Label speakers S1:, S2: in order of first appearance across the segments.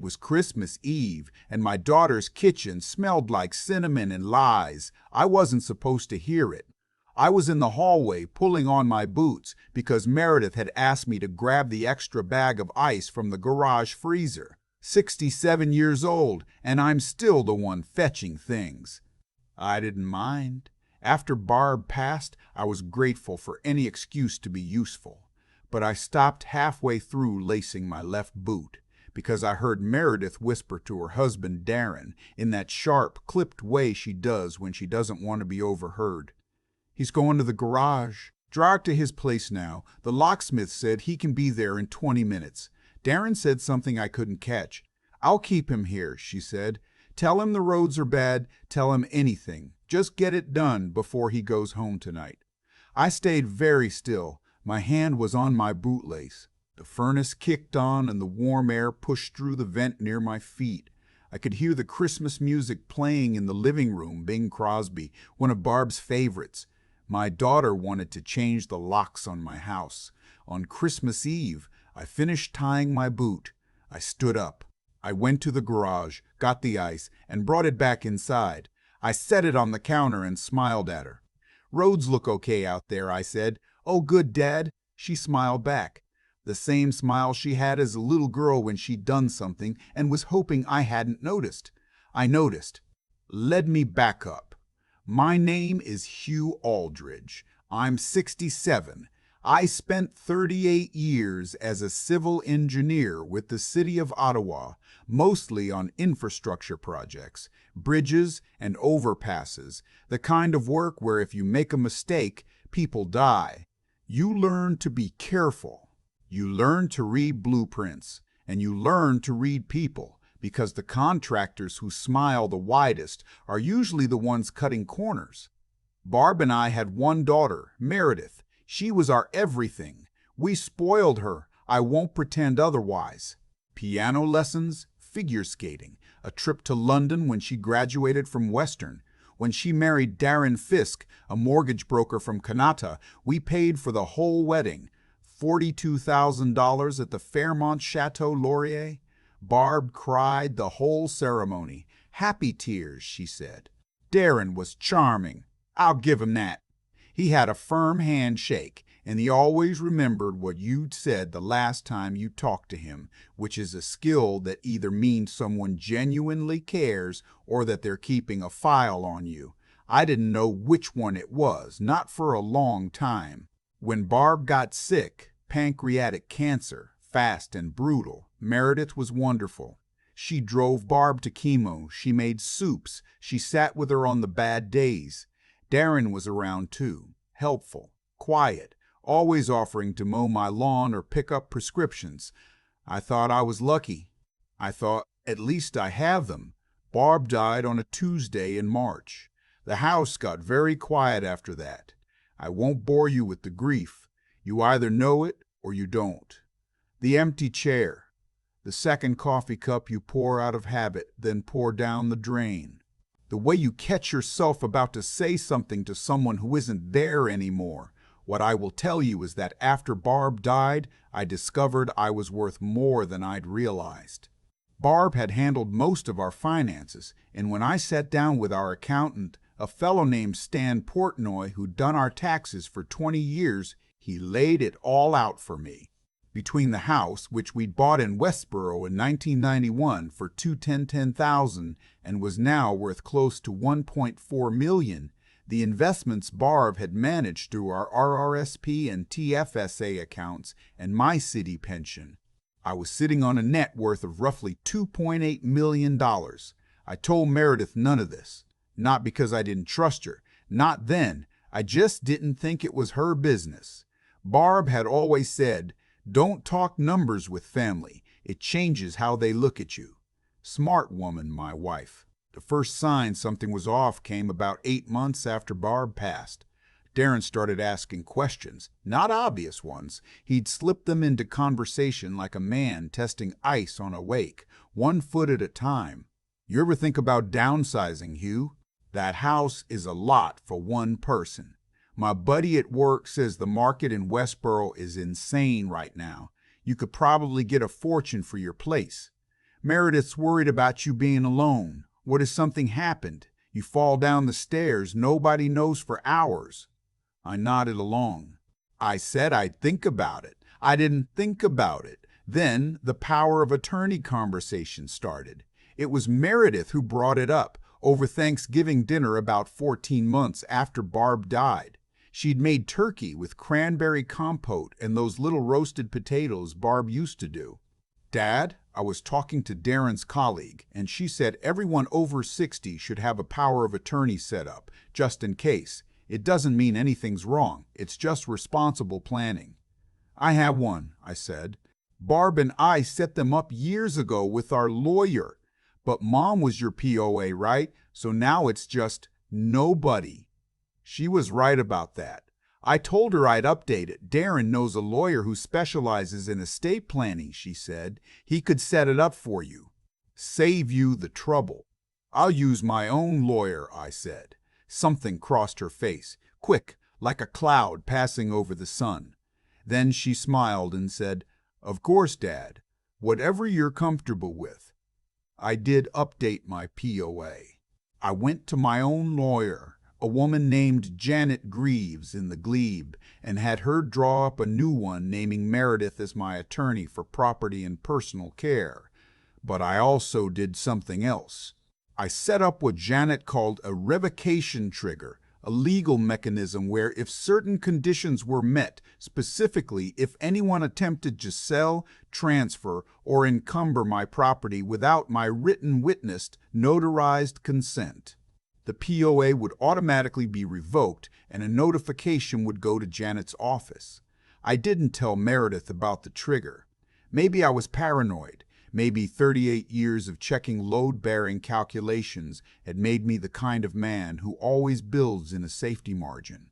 S1: was Christmas Eve, and my daughter's kitchen smelled like cinnamon and lies. I wasn't supposed to hear it. I was in the hallway pulling on my boots because Meredith had asked me to grab the extra bag of ice from the garage freezer. 67 years old, and I'm still the one fetching things. I didn't mind. After Barb passed, I was grateful for any excuse to be useful. But I stopped halfway through lacing my left boot because I heard Meredith whisper to her husband Darren in that sharp, clipped way she does when she doesn't want to be overheard. He's going to the garage. Drive to his place now. The locksmith said he can be there in 20 minutes. Darren said something I couldn't catch. I'll keep him here, she said. Tell him the roads are bad. Tell him anything. Just get it done before he goes home tonight. I stayed very still. My hand was on my bootlace. The furnace kicked on and the warm air pushed through the vent near my feet. I could hear the Christmas music playing in the living room, Bing Crosby, one of Barb's favorites. My daughter wanted to change the locks on my house. On Christmas Eve, I finished tying my boot. I stood up. I went to the garage, got the ice, and brought it back inside. I set it on the counter and smiled at her. Roads look okay out there, I said. Oh, good, Dad. She smiled back. The same smile she had as a little girl when she'd done something and was hoping I hadn't noticed. I noticed. Led me back up. My name is Hugh Aldridge. I'm 67. I spent 38 years as a civil engineer with the city of Ottawa, mostly on infrastructure projects, bridges and overpasses, the kind of work where if you make a mistake, people die. You learn to be careful. You learn to read blueprints, and you learn to read people, because the contractors who smile the widest are usually the ones cutting corners. Barb and I had one daughter, Meredith. She was our everything. We spoiled her. I won't pretend otherwise. Piano lessons, figure skating, a trip to London when she graduated from Western. When she married Darren Fisk, a mortgage broker from Kanata, we paid for the whole wedding. $42,000 at the Fairmont Chateau Laurier. Barb cried the whole ceremony. Happy tears, she said. Darren was charming. I'll give him that. He had a firm handshake, and he always remembered what you'd said the last time you talked to him, which is a skill that either means someone genuinely cares or that they're keeping a file on you. I didn't know which one it was, not for a long time. When Barb got sick, pancreatic cancer, fast and brutal, Meredith was wonderful. She drove Barb to chemo, she made soups, she sat with her on the bad days. Darren was around too, helpful, quiet, always offering to mow my lawn or pick up prescriptions. I thought I was lucky. I thought, at least I have them. Barb died on a Tuesday in March. The house got very quiet after that. I won't bore you with the grief. You either know it or you don't. The empty chair. The second coffee cup you pour out of habit, then pour down the drain. The way you catch yourself about to say something to someone who isn't there anymore. What I will tell you is that after Barb died, I discovered I was worth more than I'd realized. Barb had handled most of our finances, and when I sat down with our accountant, a fellow named Stan Portnoy who'd done our taxes for 20 years, he laid it all out for me. Between the house, which we'd bought in Westboro in 1991 for $210,000 and was now worth close to $1.4 million, the investments Barb had managed through our RRSP and TFSA accounts and my city pension, I was sitting on a net worth of roughly $2.8 million. I told Meredith none of this, not because I didn't trust her, not then, I just didn't think it was her business. Barb had always said, "Don't talk numbers with family. It changes how they look at you." Smart woman, my wife. The first sign something was off came about 8 months after Barb passed. Darren started asking questions, not obvious ones. He'd slip them into conversation like a man testing ice on a wake, 1 foot at a time. You ever think about downsizing, Hugh? That house is a lot for one person. My buddy at work says the market in Westboro is insane right now. You could probably get a fortune for your place. Meredith's worried about you being alone. What if something happened? You fall down the stairs, nobody knows for hours. I nodded along. I said I'd think about it. I didn't think about it. Then the power of attorney conversation started. It was Meredith who brought it up over Thanksgiving dinner about 14 months after Barb died. She'd made turkey with cranberry compote and those little roasted potatoes Barb used to do. Dad, I was talking to Darren's colleague, and she said everyone over 60 should have a power of attorney set up, just in case. It doesn't mean anything's wrong. It's just responsible planning. I have one, I said. Barb and I set them up years ago with our lawyer. But Mom was your POA, right? So now it's just nobody. She was right about that. I told her I'd update it. Darren knows a lawyer who specializes in estate planning, she said. He could set it up for you. Save you the trouble. I'll use my own lawyer, I said. Something crossed her face, quick, like a cloud passing over the sun. Then she smiled and said, "Of course, Dad. Whatever you're comfortable with." I did update my POA. I went to my own lawyer, a woman named Janet Greaves in the Glebe, and had her draw up a new one naming Meredith as my attorney for property and personal care. But I also did something else. I set up what Janet called a revocation trigger, a legal mechanism where if certain conditions were met, specifically if anyone attempted to sell, transfer, or encumber my property without my written witnessed, notarized consent, the POA would automatically be revoked and a notification would go to Janet's office. I didn't tell Meredith about the trigger. Maybe I was paranoid. Maybe 38 years of checking load-bearing calculations had made me the kind of man who always builds in a safety margin.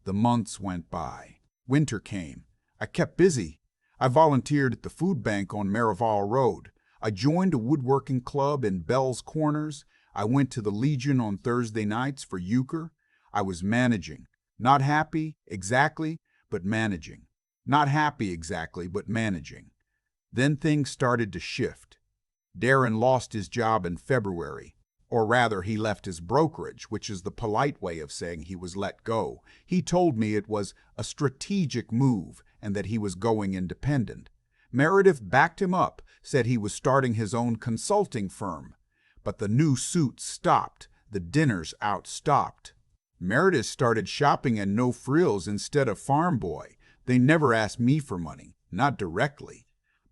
S1: The months went by. Winter came. I kept busy. I volunteered at the food bank on Merival Road. I joined a woodworking club in Bell's Corners. I went to the Legion on Thursday nights for euchre. I was managing. Not happy, exactly, but managing. Not happy exactly, but managing. Then things started to shift. Darren lost his job in February. Or rather, he left his brokerage, which is the polite way of saying he was let go. He told me it was a strategic move and that he was going independent. Meredith backed him up, said he was starting his own consulting firm. But the new suits stopped. The dinners outstopped. Meredith started shopping at No Frills instead of Farm Boy. They never asked me for money, not directly.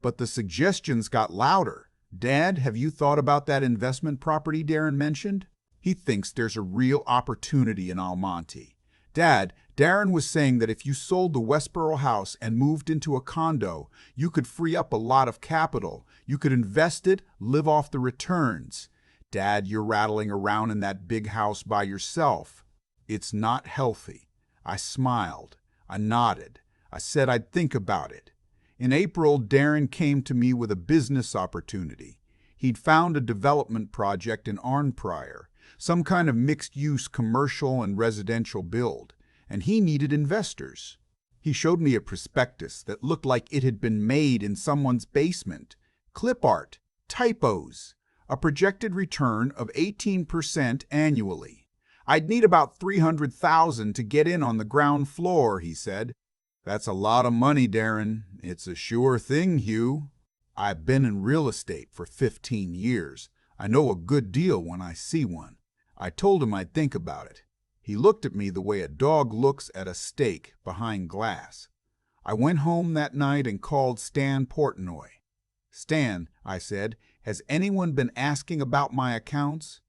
S1: But the suggestions got louder. "Dad, have you thought about that investment property Darren mentioned? He thinks there's a real opportunity in Almonte." "Dad, Darren was saying that if you sold the Westboro house and moved into a condo, you could free up a lot of capital. You could invest it, live off the returns." "Dad, you're rattling around in that big house by yourself." "It's not healthy." I smiled. I nodded. I said I'd think about it. In April, Darren came to me with a business opportunity. He'd found a development project in Arnprior, some kind of mixed-use commercial and residential build, and he needed investors. He showed me a prospectus that looked like it had been made in someone's basement. Clip art, typos, a projected return of 18% annually. "I'd need about $300,000 to get in on the ground floor," he said. "That's a lot of money, Darren. It's a sure thing, Hugh. I've been in real estate for 15 years. I know a good deal when I see one." I told him I'd think about it. He looked at me the way a dog looks at a steak behind glass. I went home that night and called Stan Portnoy. "Stan," I said, "has anyone been asking about my accounts?"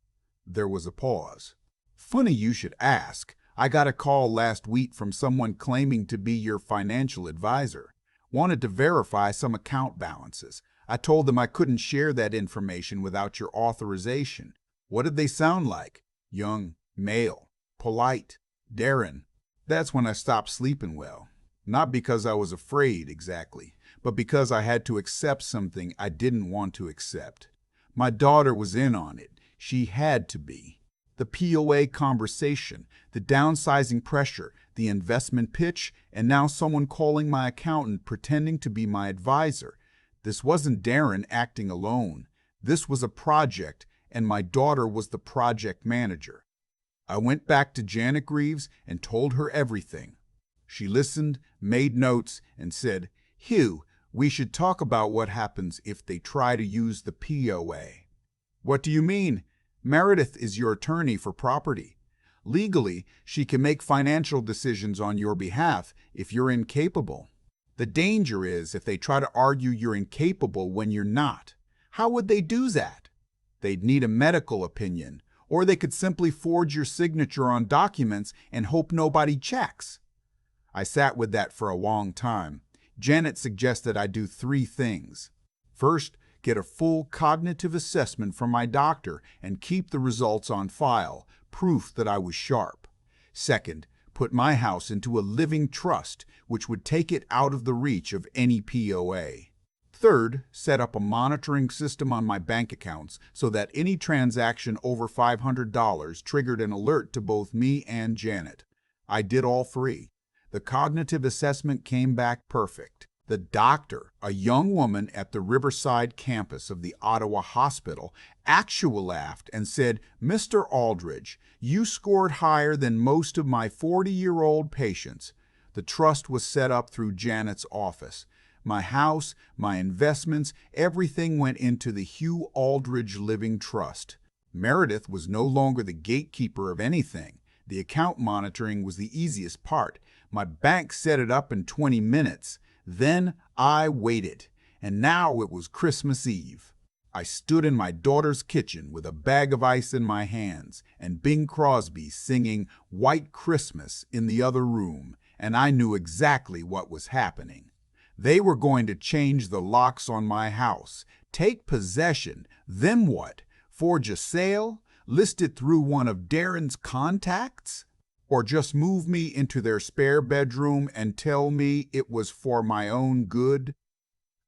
S1: There was a pause. "Funny you should ask. I got a call last week from someone claiming to be your financial advisor. Wanted to verify some account balances. I told them I couldn't share that information without your authorization." "What did they sound like?" "Young, male, polite, Darren." That's when I stopped sleeping well. Not because I was afraid, exactly, but because I had to accept something I didn't want to accept. My daughter was in on it. She had to be. The POA conversation, the downsizing pressure, the investment pitch, and now someone calling my accountant pretending to be my advisor. This wasn't Darren acting alone. This was a project, and my daughter was the project manager. I went back to Janet Greaves and told her everything. She listened, made notes, and said, "Hugh, we should talk about what happens if they try to use the POA." "What do you mean?" "Meredith is your attorney for property. Legally, she can make financial decisions on your behalf if you're incapable. The danger is if they try to argue you're incapable when you're not. How would they do that? They'd need a medical opinion, or they could simply forge your signature on documents and hope nobody checks." I sat with that for a long time. Janet suggested I do 3 things. First, get a full cognitive assessment from my doctor and keep the results on file, proof that I was sharp. Second, put my house into a living trust, which would take it out of the reach of any POA. Third, set up a monitoring system on my bank accounts so that any transaction over $500 triggered an alert to both me and Janet. I did all 3. The cognitive assessment came back perfect. The doctor, a young woman at the Riverside campus of the Ottawa Hospital, actually laughed and said, "Mr. Aldridge, you scored higher than most of my 40-year-old patients." The trust was set up through Janet's office. My house, my investments, everything went into the Hugh Aldridge Living Trust. Meredith was no longer the gatekeeper of anything. The account monitoring was the easiest part. My bank set it up in 20 minutes. Then I waited, and now it was Christmas Eve. I stood in my daughter's kitchen with a bag of ice in my hands and Bing Crosby singing "White Christmas" in the other room, and I knew exactly what was happening. They were going to change the locks on my house, take possession, then what? Forge a sale? List it through one of Darren's contacts? Or just move me into their spare bedroom and tell me it was for my own good?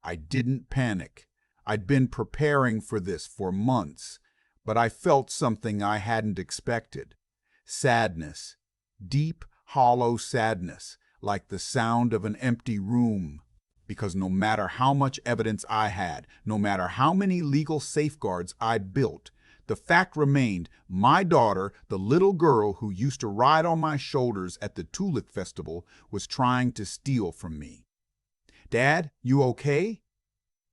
S1: I didn't panic. I'd been preparing for this for months, but I felt something I hadn't expected. Sadness. Deep, hollow sadness, like the sound of an empty room. Because no matter how much evidence I had, no matter how many legal safeguards I'd built, the fact remained my daughter, the little girl who used to ride on my shoulders at the Tulip Festival, was trying to steal from me. "Dad, you okay?"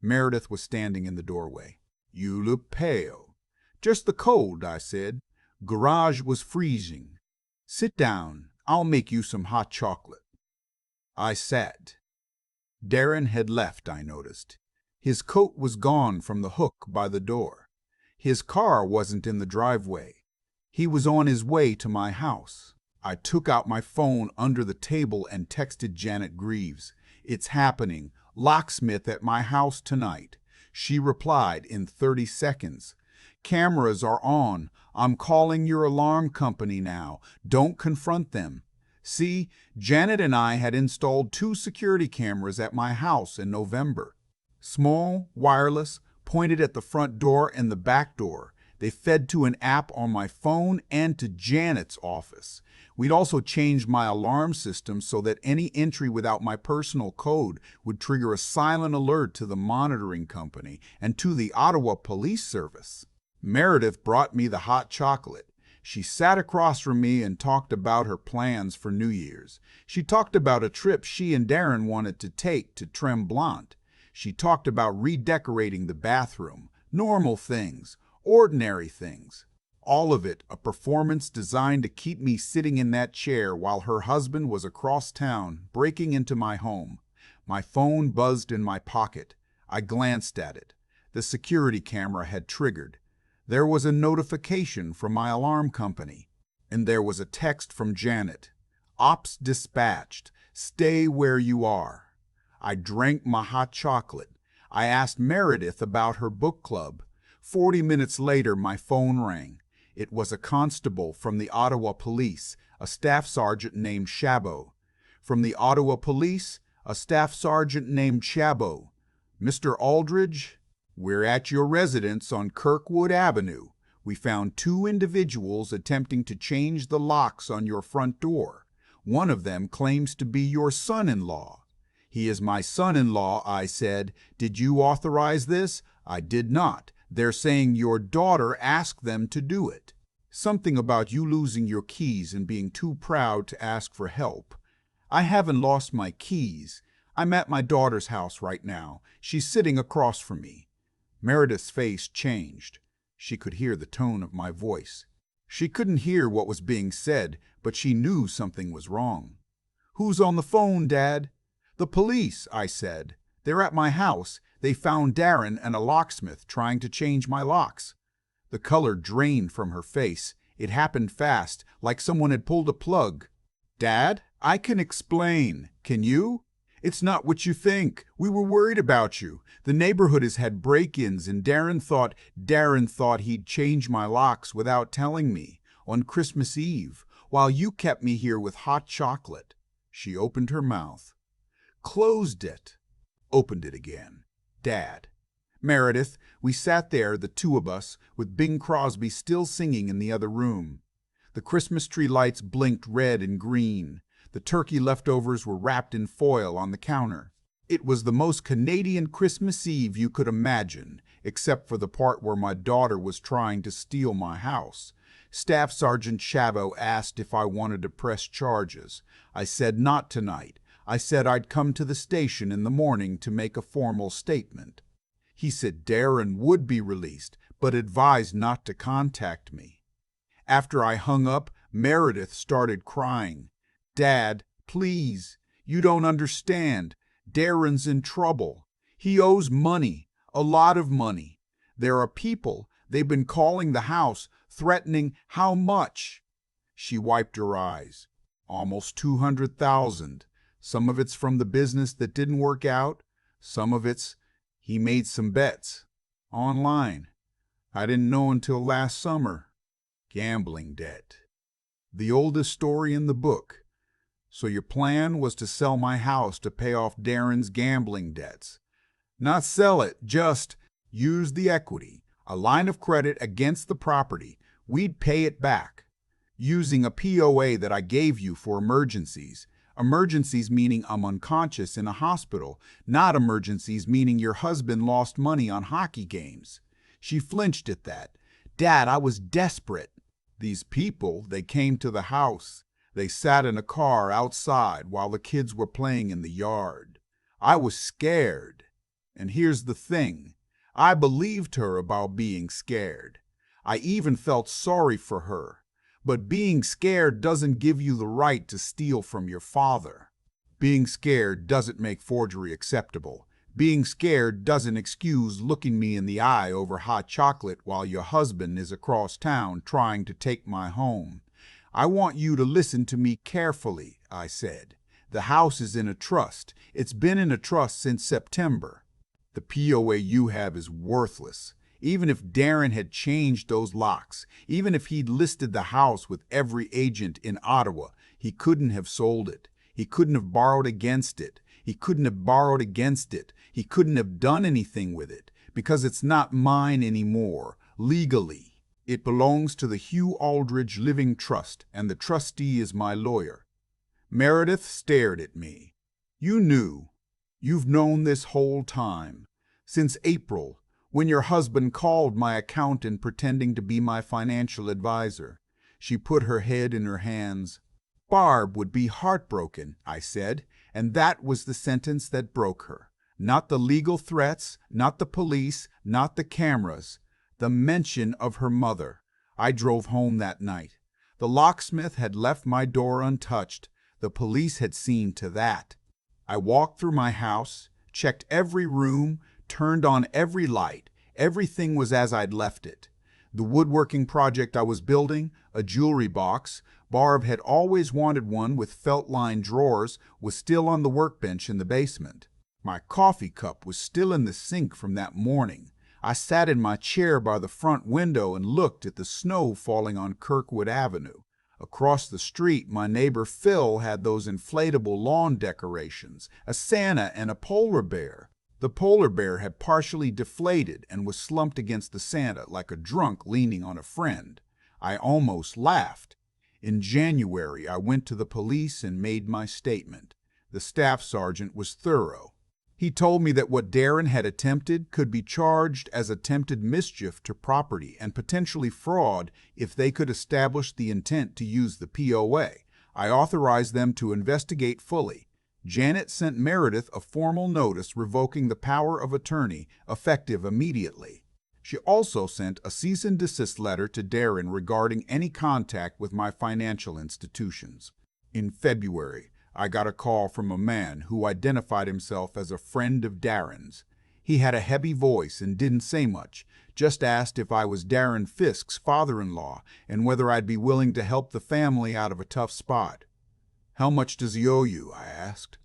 S1: Meredith was standing in the doorway. "You look pale." "Just the cold," I said. "Garage was freezing." "Sit down. I'll make you some hot chocolate." I sat. Darren had left, I noticed. His coat was gone from the hook by the door. His car wasn't in the driveway. He was on his way to my house. I took out my phone under the table and texted Janet Greaves. "It's happening. Locksmith at my house tonight." She replied in 30 seconds. "Cameras are on. I'm calling your alarm company now. Don't confront them." See, Janet and I had installed 2 security cameras at my house in November. Small, wireless, pointed at the front door and the back door. They fed to an app on my phone and to Janet's office. We'd also changed my alarm system so that any entry without my personal code would trigger a silent alert to the monitoring company and to the Ottawa Police Service. Meredith brought me the hot chocolate. She sat across from me and talked about her plans for New Year's. She talked about a trip she and Darren wanted to take to Tremblant. She talked about redecorating the bathroom, normal things, ordinary things. All of it a performance designed to keep me sitting in that chair while her husband was across town, breaking into my home. My phone buzzed in my pocket. I glanced at it. The security camera had triggered. There was a notification from my alarm company. And there was a text from Janet. "Ops dispatched. Stay where you are." I drank my hot chocolate. I asked Meredith about her book club. 40 minutes later, my phone rang. It was a constable from the Ottawa Police, a staff sergeant named Chabot. From the Ottawa Police, a staff sergeant named Chabot. "Mr. Aldridge, we're at your residence on Kirkwood Avenue. We found 2 individuals attempting to change the locks on your front door. One of them claims to be your son-in-law." "He is my son-in-law," I said. "Did you authorize this?" "I did not. They're saying your daughter asked them to do it. Something about you losing your keys and being too proud to ask for help. I haven't lost my keys. I'm at my daughter's house right now. She's sitting across from me." Meredith's face changed. She could hear the tone of my voice. She couldn't hear what was being said, but she knew something was wrong. "Who's on the phone, Dad?" "The police," I said. "They're at my house. They found Darren and a locksmith trying to change my locks." The color drained from her face. It happened fast, like someone had pulled a plug. "Dad, I can explain. Can you? It's not what you think. We were worried about you. The neighborhood has had break-ins, and Darren thought he'd change my locks without telling me on Christmas Eve, while you kept me here with hot chocolate." She opened her mouth, closed it, opened it again. "Dad." "Meredith, we sat there, the two of us, with Bing Crosby still singing in the other room. The Christmas tree lights blinked red and green. The turkey leftovers were wrapped in foil on the counter. It was the most Canadian Christmas Eve you could imagine, except for the part where my daughter was trying to steal my house. Staff Sergeant Chavo asked if I wanted to press charges. I said not tonight. I said I'd come to the station in the morning to make a formal statement. He said Darren would be released, but advised not to contact me. After I hung up, Meredith started crying. "Dad, please, you don't understand. Darren's in trouble. He owes money, a lot of money. There are people, they've been calling the house, threatening how much." She wiped her eyes. "Almost 200,000. Some of it's from the business that didn't work out. Some of it's he made some bets. Online. I didn't know until last summer. Gambling debt. The oldest story in the book. So your plan was to sell my house to pay off Darren's gambling debts. Not sell it, just use the equity, a line of credit against the property. We'd pay it back. Using a POA that I gave you for emergencies. Emergencies meaning I'm unconscious in a hospital, not emergencies meaning your husband lost money on hockey games." She flinched at that. "Dad, I was desperate. These people, they came to the house. They sat in a car outside while the kids were playing in the yard. I was scared. And here's the thing. I believed her about being scared. I even felt sorry for her. But being scared doesn't give you the right to steal from your father. Being scared doesn't make forgery acceptable. Being scared doesn't excuse looking me in the eye over hot chocolate while your husband is across town trying to take my home. I want you to listen to me carefully," I said. "The house is in a trust. It's been in a trust since September. The POA you have is worthless. Even if Darren had changed those locks, even if he'd listed the house with every agent in Ottawa, he couldn't have sold it. He couldn't have borrowed against it. He couldn't have borrowed against it. He couldn't have done anything with it, because it's not mine anymore, legally. It belongs to the Hugh Aldridge Living Trust, and the trustee is my lawyer." Meredith stared at me. "You knew. You've known this whole time. Since April, when your husband called my accountant pretending to be my financial advisor." She put her head in her hands. "Barb would be heartbroken," I said, and that was the sentence that broke her. Not the legal threats, not the police, not the cameras. The mention of her mother. I drove home that night. The locksmith had left my door untouched. The police had seen to that. I walked through my house, checked every room, turned on every light. Everything was as I'd left it. The woodworking project I was building, a jewelry box, Barb had always wanted one with felt-lined drawers, was still on the workbench in the basement. My coffee cup was still in the sink from that morning. I sat in my chair by the front window and looked at the snow falling on Kirkwood Avenue. Across the street, my neighbor Phil had those inflatable lawn decorations, a Santa and a polar bear. The polar bear had partially deflated and was slumped against the Santa like a drunk leaning on a friend. I almost laughed. In January, I went to the police and made my statement. The staff sergeant was thorough. He told me that what Darren had attempted could be charged as attempted mischief to property and potentially fraud if they could establish the intent to use the POA. I authorized them to investigate fully. Janet sent Meredith a formal notice revoking the power of attorney, effective immediately. She also sent a cease and desist letter to Darren regarding any contact with my financial institutions. In February, I got a call from a man who identified himself as a friend of Darren's. He had a heavy voice and didn't say much, just asked if I was Darren Fisk's father-in-law and whether I'd be willing to help the family out of a tough spot. "How much does he owe you?" I asked.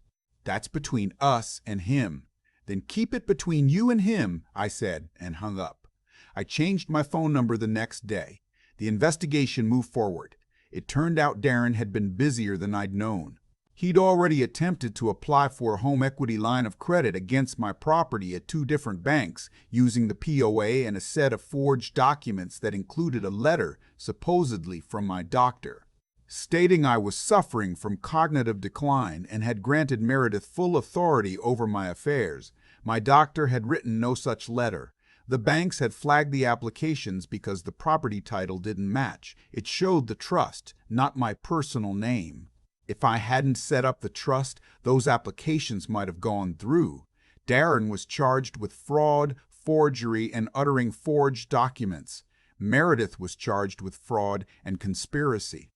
S1: "That's between us and him." "Then keep it between you and him," I said, and hung up. I changed my phone number the next day. The investigation moved forward. It turned out Darren had been busier than I'd known. He'd already attempted to apply for a home equity line of credit against my property at 2 different banks using the POA and a set of forged documents that included a letter, supposedly from my doctor, stating I was suffering from cognitive decline and had granted Meredith full authority over my affairs. My doctor had written no such letter. The banks had flagged the applications because the property title didn't match. It showed the trust, not my personal name. If I hadn't set up the trust, those applications might have gone through. Darren was charged with fraud, forgery, and uttering forged documents. Meredith was charged with fraud and conspiracy.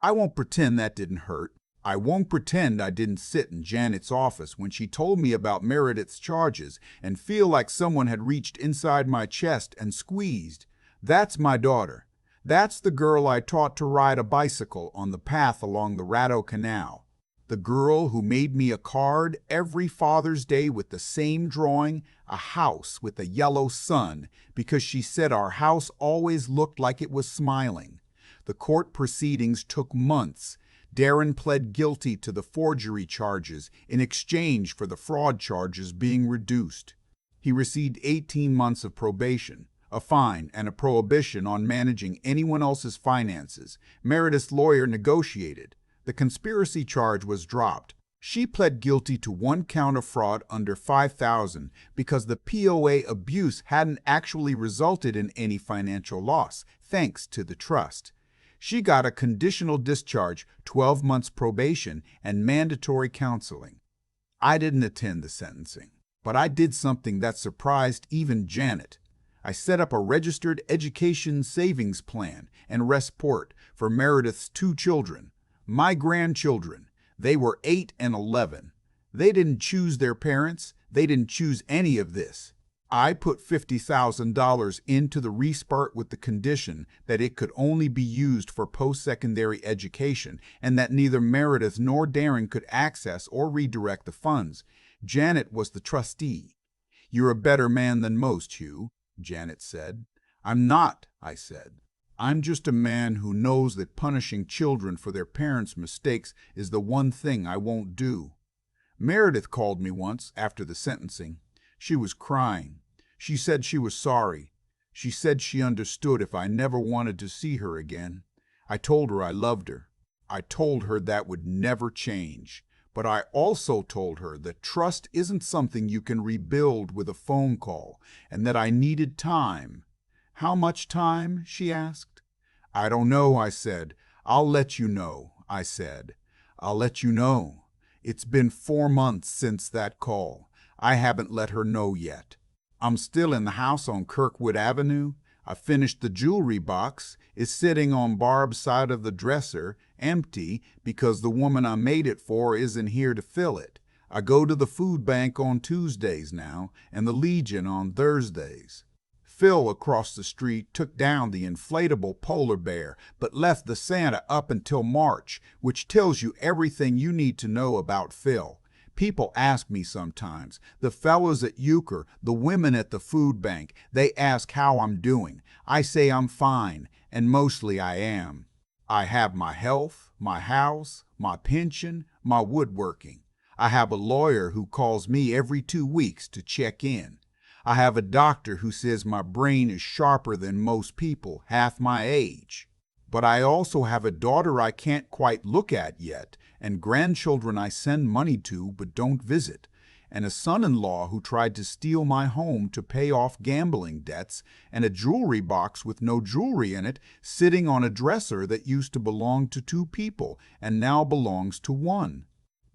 S1: I won't pretend that didn't hurt. I won't pretend I didn't sit in Janet's office when she told me about Meredith's charges and feel like someone had reached inside my chest and squeezed. That's my daughter. That's the girl I taught to ride a bicycle on the path along the Ratto Canal. The girl who made me a card every Father's Day with the same drawing, a house with a yellow sun, because she said our house always looked like it was smiling. The court proceedings took months. Darren pled guilty to the forgery charges in exchange for the fraud charges being reduced. He received 18 months of probation, a fine, and a prohibition on managing anyone else's finances. Meredith's lawyer negotiated. The conspiracy charge was dropped. She pled guilty to 1 count of fraud under $5,000 because the POA abuse hadn't actually resulted in any financial loss, thanks to the trust. She got a conditional discharge, 12 months probation, and mandatory counseling. I didn't attend the sentencing, but I did something that surprised even Janet. I set up a registered education savings plan and Resport for Meredith's 2 children, my grandchildren. They were 8 and 11. They didn't choose their parents. They didn't choose any of this. I put $50,000 into the Respart with the condition that it could only be used for post-secondary education and that neither Meredith nor Darren could access or redirect the funds. Janet was the trustee. "You're a better man than most, Hugh," Janet said. "I'm not," I said. "I'm just a man who knows that punishing children for their parents' mistakes is the one thing I won't do." Meredith called me once after the sentencing. She was crying. She said she was sorry. She said she understood if I never wanted to see her again. I told her I loved her. I told her that would never change. But I also told her that trust isn't something you can rebuild with a phone call, and that I needed time. "How much time?" she asked. "I don't know," I said. "I'll let you know," I said. "I'll let you know." It's been 4 months since that call. I haven't let her know yet. I'm still in the house on Kirkwood Avenue. I finished the jewelry box. It's sitting on Barb's side of the dresser, empty, because the woman I made it for isn't here to fill it. I go to the food bank on Tuesdays now, and the Legion on Thursdays. Phil across the street took down the inflatable polar bear, but left the Santa up until March, which tells you everything you need to know about Phil. People ask me sometimes, the fellows at Euchre, the women at the food bank, they ask how I'm doing. I say I'm fine, and mostly I am. I have my health, my house, my pension, my woodworking. I have a lawyer who calls me every 2 weeks to check in. I have a doctor who says my brain is sharper than most people, half my age. But I also have a daughter I can't quite look at yet, and grandchildren I send money to but don't visit. and a son-in-law who tried to steal my home to pay off gambling debts, and a jewelry box with no jewelry in it sitting on a dresser that used to belong to two people and now belongs to one.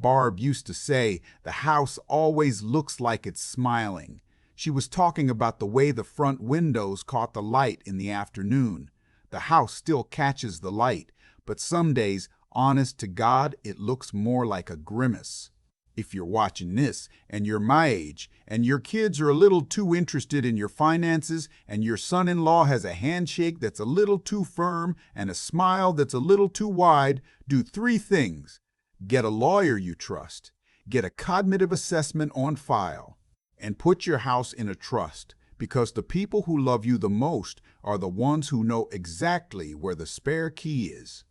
S1: Barb used to say, "The house always looks like it's smiling." She was talking about the way the front windows caught the light in the afternoon. The house still catches the light, but some days, honest to God, it looks more like a grimace. If you're watching this and you're my age and your kids are a little too interested in your finances and your son-in-law has a handshake that's a little too firm and a smile that's a little too wide, do three things. Get a lawyer you trust, get a cognitive assessment on file, and put your house in a trust, because the people who love you the most are the ones who know exactly where the spare key is.